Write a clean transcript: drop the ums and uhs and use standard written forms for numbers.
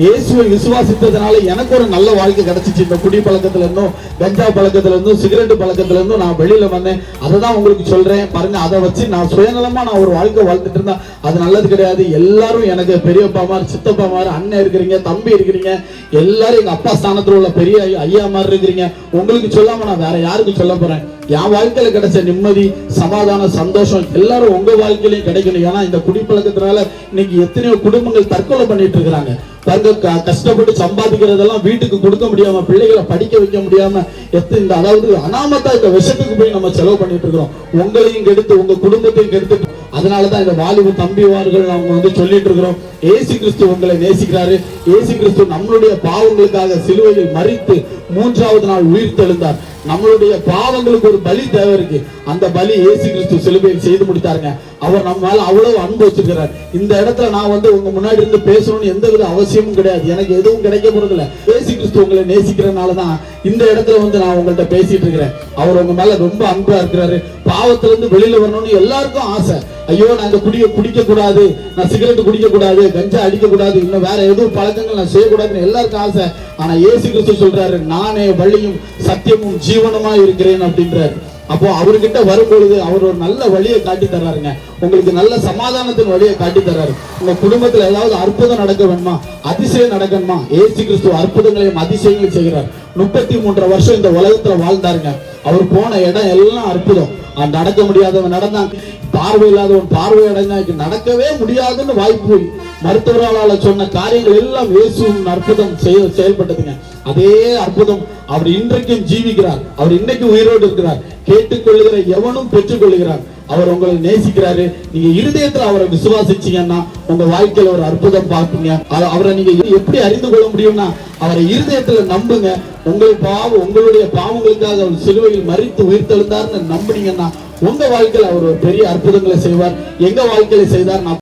இயேசுவை விசுவாசித்ததுனால எனக்கு ஒரு நல்ல வாழ்க்கை கிடைச்சிச்சு. இந்த குடி பழக்கத்துல இருந்தும், கஞ்சா பழக்கத்துல இருந்தும், சிகரெட் பழக்கத்துல இருந்தும் நான் வெளியில வந்தேன். அதை தான் உங்களுக்கு சொல்றேன் பாருங்க. அதை வச்சு நான் சுயநலமா நான் ஒரு வாழ்க்கை வாழ்ந்துட்டு இருந்தா அது நல்லது கிடையாது. எல்லாரும் எனக்கு பெரியப்பா மாதிரி, சித்தப்பா மாதிரி, அண்ணன் இருக்கிறீங்க, தம்பி இருக்கிறீங்க, எல்லாரும் எங்க அப்பா ஸ்தானத்துல உள்ள பெரிய ஐயா மாதிரி இருக்கிறீங்க. உங்களுக்கு சொல்லாம நான் வேற யாருக்கு சொல்ல போறேன்? என் வாழ்க்கையில கிடைச்ச நிம்மதி, சமாதானம், சந்தோஷம் எல்லாரும் உங்க வாழ்க்கையிலையும் கிடைக்கணும். ஏன்னா இந்த குடிப்பழக்கத்தினால இன்னைக்கு எத்தனையோ குடும்பங்கள் தற்கொலை பண்ணிட்டு இருக்கிறாங்க. கஷ்டப்பட்டு சம்பாதிக்கிறதெல்லாம் வீட்டுக்கு கொடுக்க முடியாம, பிள்ளைகளை படிக்க வைக்க முடியாம, இந்த அதாவது அனாமத்தா இந்த விஷத்துக்கு போய் நம்ம செலவு பண்ணிட்டு இருக்கிறோம். உங்களையும் கெடுத்து உங்க குடும்பத்தையும் கெடுத்து. அதனாலதான் இந்த வாலிப தம்பிவார்கள் அவங்க சொல்லிட்டு இருக்கிறோம், ஏசு கிறிஸ்து உங்களை நேசிக்கிறாரு. ஏசு கிறிஸ்து நம்மளுடைய பாவங்களுக்காக சிலுவையில் மரித்து 3வது நாள் உயிர் தெழுந்தார். நம்மளுடைய பாவங்களுக்கு ஒரு பலி தேவை இருக்கு. அந்த பலி இயேசு கிறிஸ்து சிலுவையில் செய்து முடித்தாருங்க. அவர் நம்ம மேல அவ்வளவு அன்பு வச்சிருக்கிறார். இந்த இடத்துல நான் உங்க முன்னாடி இருந்து பேசணும்னு எந்த வித அவசியமும் கிடையாது. எனக்கு எதுவும் கிடைக்க போறது இல்ல. இயேசு கிறிஸ்து உங்களை நேசிக்கிறனாலதான் இந்த இடத்துல நான் உங்கள்கிட்ட பேசிட்டு இருக்கிறேன். அவர் உங்க மேல ரொம்ப அன்பா இருக்கிறாரு. பாவத்துல இருந்து வெளியில வரணும்னு எல்லாருக்கும் ஆசை. ஐயோ நான் இந்த குடிக்க கூடாது, நான் சிகரெட் குடிக்க கூடாது, கஞ்சா அடிக்க கூடாது, இன்னும் வேற எதுவும் பழக்கங்கள் நான் செய்யக்கூடாதுன்னு எல்லாருக்கும் ஆசை. ஆனா இயேசு கிறிஸ்து சொல்றாரு, நானே வழியும் சத்தியமும் ஜீவனுமா இருக்கிறேன் அப்படின்றாரு. அப்போ அவர்கிட்ட வரும்பொழுது அவர் ஒரு நல்ல வழியை காட்டி தர்றாருங்க. உங்களுக்கு நல்ல சமாதானத்தின் வழியை காட்டி தர்றாரு. உங்க குடும்பத்துல ஏதாவது அற்புதம் நடக்க வேணுமா, அதிசயம் நடக்கணுமா, இயேசு கிறிஸ்து அற்புதங்களையும் அதிசயங்களையும் செய்கிறார். 33 வருஷம் இந்த உலகத்துல வாழ்ந்தாருங்க. அவர் போன இடம் எல்லாம் அற்புதம். நடக்க முடியாதவன் நடந்தான், பார்வை இல்லாதவன் பார்வை அடைஞ்சான், நடக்கவே முடியாதுன்னு வாய்ப்பு மருத்துவரால சொன்ன காரியங்கள் எல்லாம் இயேசுவின் அற்புதம் செயல்பட்டதுங்க. அதே அற்புதம் அவர் இன்றைக்கும் ஜீவிக்கிறார். அவர் இன்னைக்கு உயிரோடு இருக்கிறார். கேட்டுக்கொள்ளுகிற எவனும் பெற்றுக் கொள்கிறார். அவர் உங்களை நேசிக்கிறாரு. நீங்க இருதயத்துல அவரை விசுவாசிச்சீங்கன்னா உங்க வாழ்க்கையில ஒரு அற்புதம் பார்ப்பீங்க. அவரை நீங்க எப்படி அறிந்து கொள்ள முடியும்னா அவரை இருதயத்துல நம்புங்க. உங்களுடைய பாவங்களுக்காக அவர் சிலுவையில் மரித்து உயிர் தெழுந்தார்னு நம்புனீங்கன்னா உங்க வாழ்க்கையில அவர் ஒரு பெரிய அற்புதங்களை செய்வார். எங்க வாழ்க்கையில செய்தார்.